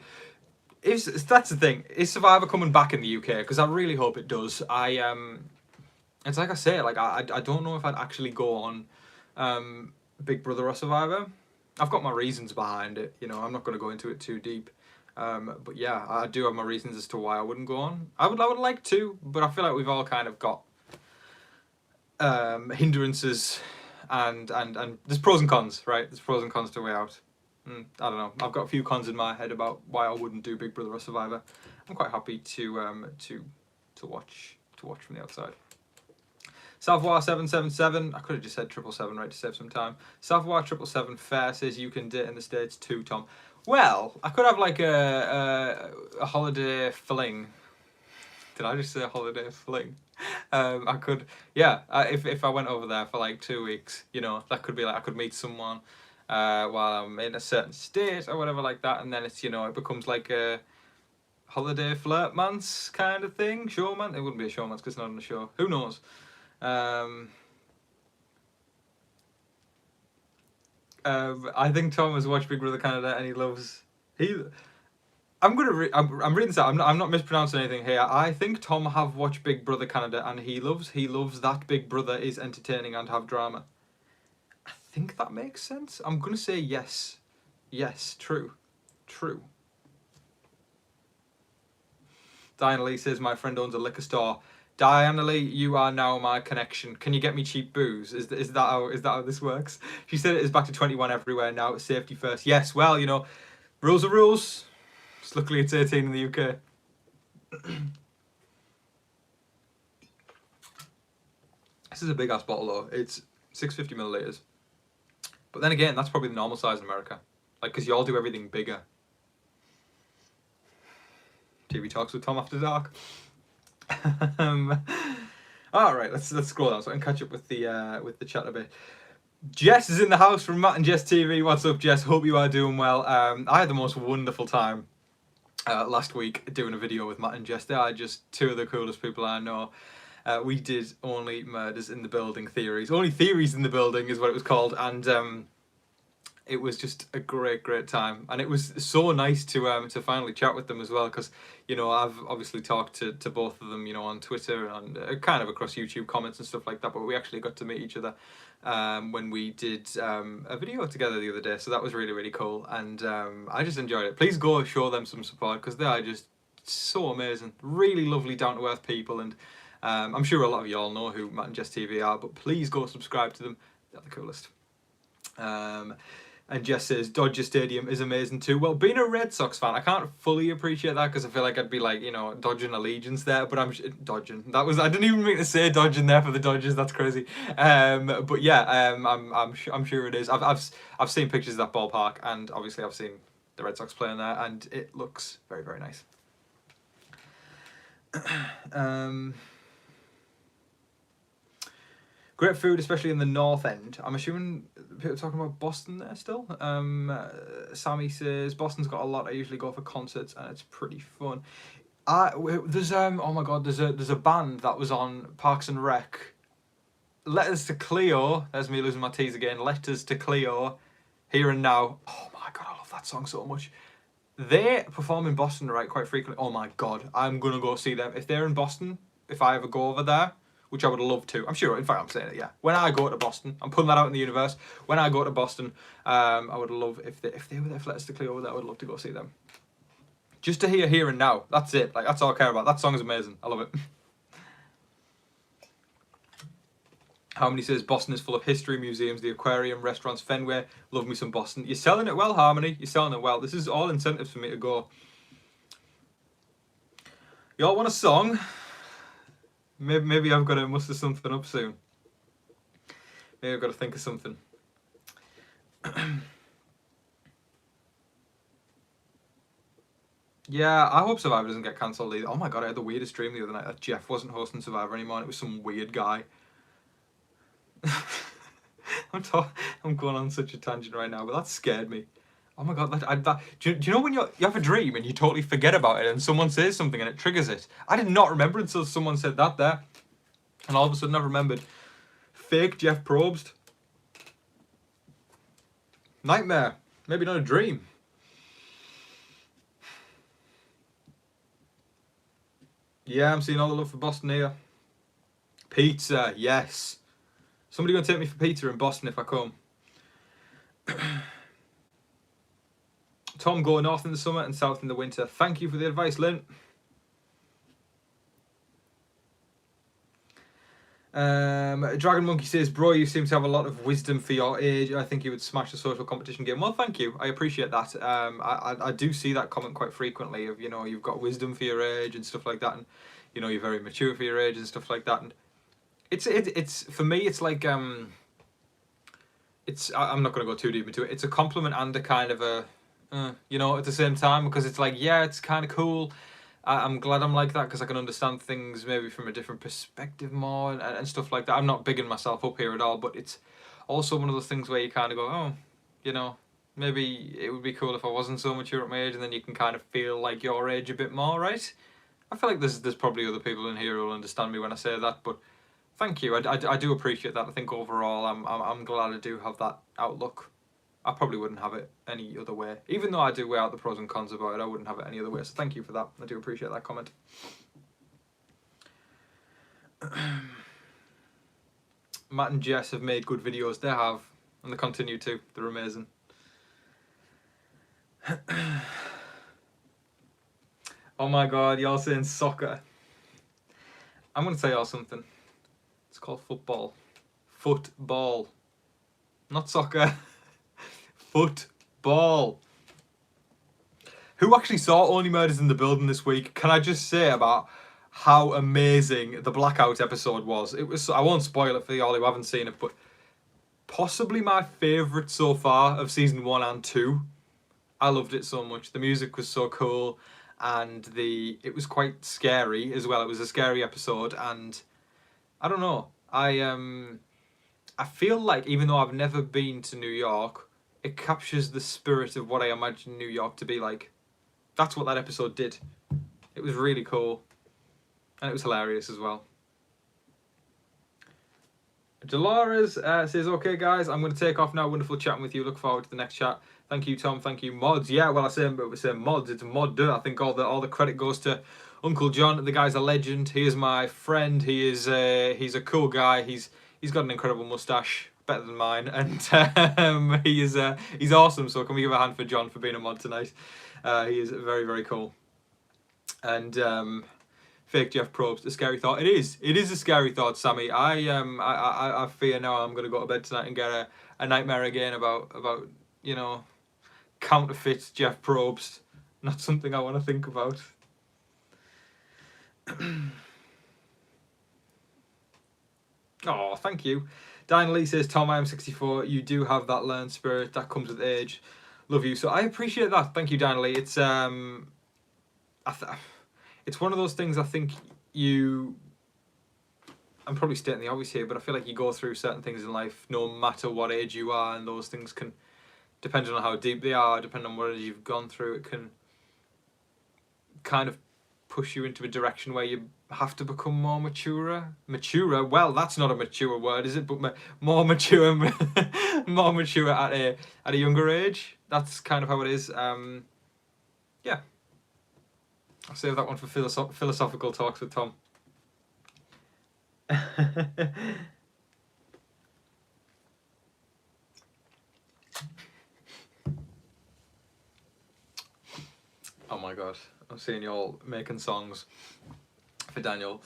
[SPEAKER 1] That's the thing. Is Survivor coming back in the UK? Because I really hope it does. It's like I say, like I don't know if I'd actually go on Big Brother or Survivor. I've got my reasons behind it. You know, I'm not going to go into it too deep. But yeah, I do have my reasons as to why I wouldn't go on. I would like to, but I feel like we've all kind of got hindrances and there's pros and cons, right? There's pros and cons to weigh out. I don't know. I've got a few cons in my head about why I wouldn't do Big Brother or Survivor. I'm quite happy to watch from the outside. Savoir 777. I could have just said 777, right, to save some time. Savoir 777 Fair says you can date in the States too, Tom. Well, I could have like a holiday fling. Did I just say holiday fling? I could, yeah. If I went over there for like 2 weeks, you know, that could be like I could meet someone while I'm in a certain state or whatever like that, and then it's, you know, it becomes like a holiday flirtmance kind of thing. Showman? It wouldn't be a showmance because it's not on the show. Who knows? I think Tom has watched Big Brother Canada and he loves I'm reading this out. I'm not mispronouncing anything here. I think Tom have watched Big Brother Canada and he loves that Big Brother is entertaining and have drama. I think that makes sense. I'm gonna say yes. Yes, true. Diana Lee says my friend owns a liquor store Diana Lee, you are now my connection. Can you get me cheap booze? Is that how this works? She said it is back to 21 everywhere now. It's safety first. Yes, well, you know, rules are rules. Just luckily it's 18 in the UK. This is a big ass bottle though. It's 650 milliliters. But then again, that's probably the normal size in America. Like, because y'all do everything bigger. TV Talks with Tom After Dark. All right, let's scroll down so I can catch up with the chat a bit. Jess is in the house from Matt and Jess TV. What's up, Jess? Hope you are doing well. I had the most wonderful time last week doing a video with Matt and Jess. They are just two of the coolest people I know. We did Only Murders in the Building Theories. Only Theories in the Building is what it was called, and it was just a great time. And it was so nice to finally chat with them as well, because, you know, I've obviously talked to both of them, you know, on Twitter and kind of across YouTube comments and stuff like that, but we actually got to meet each other when we did a video together the other day, so that was really cool, and I just enjoyed it. Please go show them some support, because they are just so amazing, really lovely, down-to-earth people, and I'm sure a lot of y'all know who Matt and Jess TV are, but please go subscribe to them. They're the coolest. And Jess says Dodger Stadium is amazing too. Well, being a Red Sox fan, I can't fully appreciate that, because I feel like I'd be like, you know, dodging allegiance there. But I'm dodging. I didn't even mean to say dodging there for the Dodgers. That's crazy. But yeah, I'm sure it is. I've seen pictures of that ballpark, and obviously I've seen the Red Sox playing there, and it looks very nice. Great food, especially in the North End. I'm assuming people are talking about Boston there still. Sammy says Boston's got a lot. I usually go for concerts, and it's pretty fun. There's oh my god, there's a band that was on Parks and Rec. Letters to Cleo. There's me losing my T's again. Letters to Cleo, Here and Now. Oh my god, I love that song so much. They perform in Boston, right, quite frequently. Oh my god, I'm gonna go see them if they're in Boston. If I ever go over there, which I would love to. I'm sure, in fact, I'm saying it, yeah. When I go to Boston, I'm putting that out in the universe. When I go to Boston, I would love, if they were there for Letters to Cleo over there, I would love to go see them. Just to hear Here and Now. That's it. Like, that's all I care about. That song is amazing. I love it. Harmony says Boston is full of history, museums, the aquarium, restaurants, Fenway. Love me some Boston. You're selling it well, Harmony. You're selling it well. This is all incentives for me to go. Y'all want a song? Maybe I've got to muster something up soon. Maybe I've got to think of something. Yeah, I hope Survivor doesn't get cancelled either. Oh my god, I had the weirdest dream the other night that Jeff wasn't hosting Survivor anymore, and it was some weird guy. I'm going on such a tangent right now, but that scared me. Oh my god, do you know when you have a dream and you totally forget about it, and someone says something and it triggers it? I did not remember until someone said that there, and all of a sudden I've remembered. Fake Jeff Probst. Nightmare. Maybe not a dream. Yeah, I'm seeing all the love for Boston here. Pizza, yes. Somebody gonna take me for pizza in Boston if I come. Tom, go north in the summer and south in the winter. Thank you for the advice, Lynn. Dragon Monkey says, bro, you seem to have a lot of wisdom for your age. I think you would smash the social competition game. Well, thank you. I appreciate that. I do see that comment quite frequently of, you know, you've got wisdom for your age and stuff like that, and, you know, you're very mature for your age and stuff like that. And it's for me, it's like, I'm not going to go too deep into it. It's a compliment and a kind of a, you know, at the same time, because it's like, yeah, it's kind of cool. I'm glad I'm like that, because I can understand things maybe from a different perspective more and stuff like that. I'm not bigging myself up here at all, but it's also one of those things where you kind of go, oh, you know, maybe it would be cool if I wasn't so mature at my age, and then you can kind of feel like your age a bit more, right? I feel like there's probably other people in here who will understand me when I say that, but thank you. I do appreciate that. I think overall I'm glad I do have that outlook. I probably wouldn't have it any other way. Even though I do weigh out the pros and cons about it, I wouldn't have it any other way. So thank you for that. I do appreciate that comment. Matt and Jess have made good videos. They have. And they continue to. They're amazing. Oh my god, y'all saying soccer. I'm going to tell y'all something. It's called football. Football. Not soccer. Football. Who actually saw Only Murders in the Building this week? Can I just say about how amazing the Blackout episode was? It was. I won't spoil it for y'all who haven't seen it, but possibly my favourite so far of season 1 and 2. I loved it so much. The music was so cool, and it was quite scary as well. It was a scary episode, and I don't know. I feel like even though I've never been to New York, it captures the spirit of what I imagine New York to be like. That's what that episode did. It was really cool, and it was hilarious as well. Dolores says, okay guys, I'm going to take off now. Wonderful chatting with you. Look forward to the next chat. Thank you, Tom. Thank you, Mods. Yeah, well, I say Mods. It's Mod. I think all the credit goes to Uncle John. The guy's a legend. He is my friend. He's a cool guy. He's got an incredible mustache, better than mine, and he's awesome. So can we give a hand for John for being a mod tonight? He is very, very cool. And fake Jeff Probst, a scary thought. It is a scary thought, Sammy. I fear now I'm going to go to bed tonight and get a nightmare again about you know, counterfeit Jeff Probst. Not something I want to think about. Oh, thank you. Diana Lee says, Tom, I am 64. You do have that learned spirit that comes with age. Love you. So I appreciate that. Thank you, Diana Lee. It's it's one of those things I think I'm probably stating the obvious here, but I feel like you go through certain things in life no matter what age you are, and those things can, depending on how deep they are, depending on what it is you've gone through, it can kind of push you into a direction where you have to become more mature. Well, that's not a mature word, is it? But more mature, more mature at a younger age. That's kind of how it is. Yeah. I'll save that one for philosophical talks with Tom. Oh my god, I'm seeing y'all making songs for Daniel.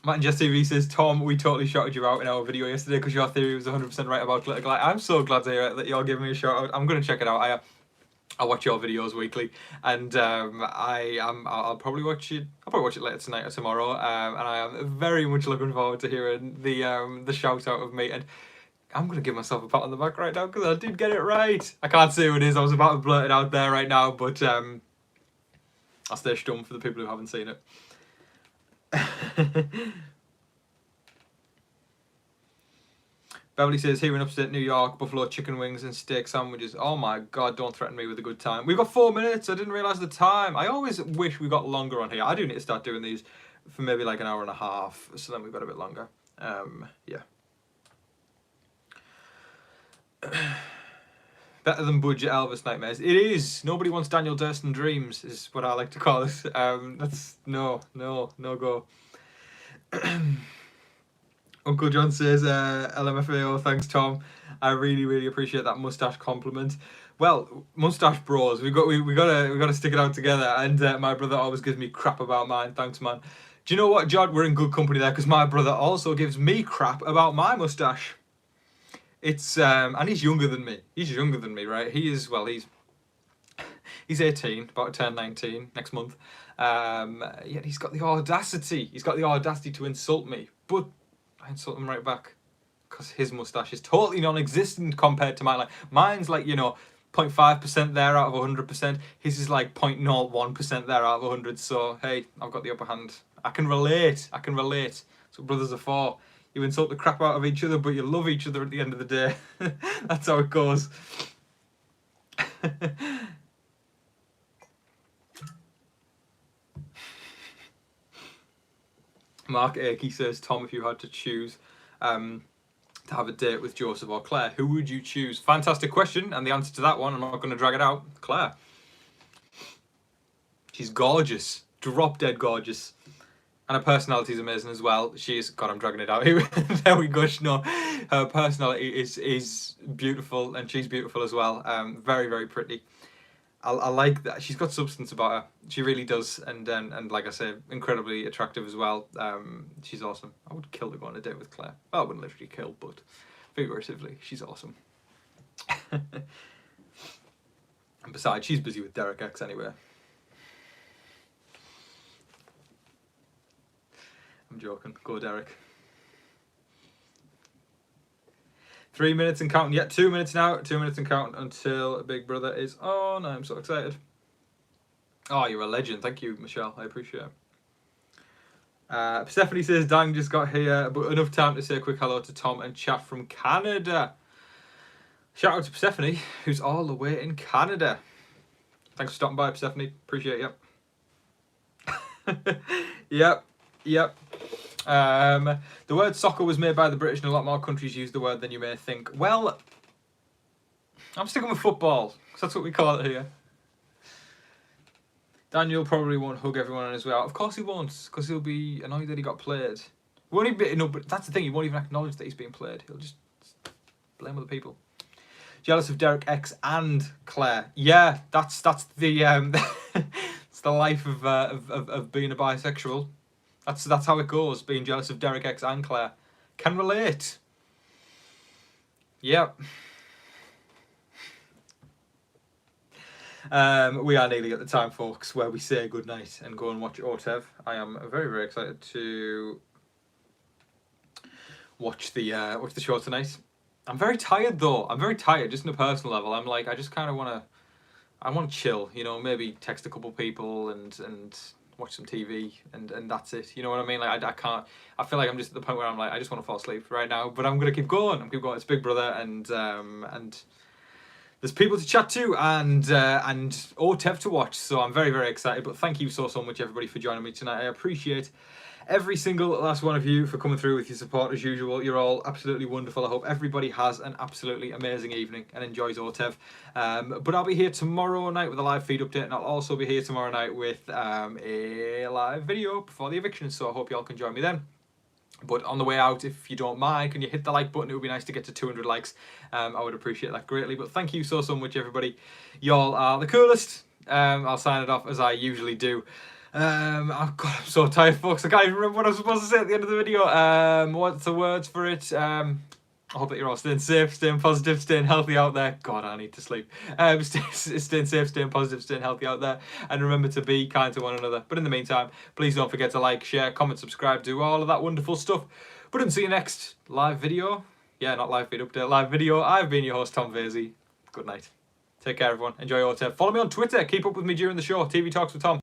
[SPEAKER 1] Matt and Jess TV says, Tom, we totally shouted you out in our video yesterday because your theory was 100% right about Glitter Glide. I'm so glad to hear it, that you're giving me a shout out. I'm going to check it out. I watch your videos weekly, and I'll probably watch it. I'll probably watch it later tonight or tomorrow. And I am very much looking forward to hearing the shout out of me. And I'm gonna give myself a pat on the back right now because I did get it right. I can't say who it is. I was about to blurt it out there right now, but I'll stay stum for the people who haven't seen it. Beverly says, here in upstate New York, buffalo chicken wings and steak sandwiches. Oh my god, don't threaten me with a good time. We've got 4 minutes. I didn't realise the time. I always wish we got longer on here. I do need to start doing these for maybe like an hour and a half, so then we've got a bit longer. Yeah. Better than budget Elvis nightmares. It is. Nobody wants Daniel Durston dreams, is what I like to call it. That's no go. Uncle John says, LMFAO, thanks Tom. I really appreciate that mustache compliment. Well, mustache bros, we gotta stick it out together. And my brother always gives me crap about mine. Thanks, man. Do you know what, Jod? We're in good company there because my brother also gives me crap about my mustache. It's and he's younger than me. He's younger than me, right? He's 18, about to turn 19 next month. Yet he's got the audacity. He's got the audacity to insult me, but I insult him right back because his mustache is totally non-existent compared to mine. Like mine's like 0.5% there out of 100%. His is like 0.01% there out of 100. So hey, I've got the upper hand. I can relate. That's what brothers are for. You insult the crap out of each other, but you love each other at the end of the day. That's how it goes. Mark Akey says, Tom, if you had to choose to have a date with Joseph or Claire, who would you choose? Fantastic question, and the answer to that one, I'm not going to drag it out, Claire. She's gorgeous, drop dead gorgeous. And her personality is amazing as well. God, I'm dragging it out. There we go. No, her personality is beautiful, and she's beautiful as well. Very, very pretty. I like that she's got substance about her. She really does, and like I say, incredibly attractive as well. She's awesome. I would kill to go on a date with Claire. Well, I wouldn't literally kill, but figuratively, she's awesome. And besides, she's busy with Derek X anyway. I'm joking. Go Derek. 3 minutes and counting. Yeah, 2 minutes now. 2 minutes and counting until Big Brother is on. I'm so excited. Oh, you're a legend. Thank you, Michelle. I appreciate it. Persephone says, Dang just got here, but enough time to say a quick hello to Tom and chat from Canada. Shout out to Persephone, who's all the way in Canada. Thanks for stopping by, Persephone. Appreciate you. Yep. The word soccer was made by the British, and a lot more countries use the word than you may think. Well, I'm sticking with football, because that's what we call it here. Daniel probably won't hug everyone on his way out. Of course he won't, because he'll be annoyed that he got played. Won't even no, but that's the thing, he won't even acknowledge that he's being played. He'll just blame other people. Jealous of Derek X and Claire. Yeah, that's the it's the life of being a bisexual. That's how it goes. Being jealous of Derek X and Claire. Can relate. Yep. We are nearly at the time, folks, where we say goodnight and go and watch OTEV. I am very, very excited to watch the show tonight. I'm very tired though. I'm very tired, just on a personal level. I'm like, I just kind of want to chill, you know, maybe text a couple people and watch some TV and that's it. You know what I mean? Like I can't. I feel like I'm just at the point where I'm like, I just want to fall asleep right now. But I'm gonna keep going. It's Big Brother and there's people to chat to and OTEV to watch. So I'm very, very excited. But thank you so much everybody for joining me tonight. I appreciate every single last one of you for coming through with your support as usual. You're all absolutely wonderful. I hope everybody has an absolutely amazing evening and enjoys OTEV. But I'll be here tomorrow night with a live feed update, and I'll also be here tomorrow night with a live video before the eviction. So I hope you all can join me then. But on the way out, if you don't mind, can you hit the like button? It would be nice to get to 200 likes. I would appreciate that greatly. But thank you so much, everybody. Y'all are the coolest. I'll sign it off as I usually do. Oh God, I'm so tired, folks. I can't even remember what I was supposed to say at the end of the video. What's the words for it? I hope that you're all staying safe, staying positive, staying healthy out there. God, I need to sleep. Staying safe, staying positive, staying healthy out there. And remember to be kind to one another. But in the meantime, please don't forget to like, share, comment, subscribe, do all of that wonderful stuff. But until your next live video. Yeah, not live feed update, live video. I've been your host, Tom Vasey. Good night. Take care, everyone. Enjoy OTEV. Follow me on Twitter. Keep up with me during the show. TV Talks with Tom.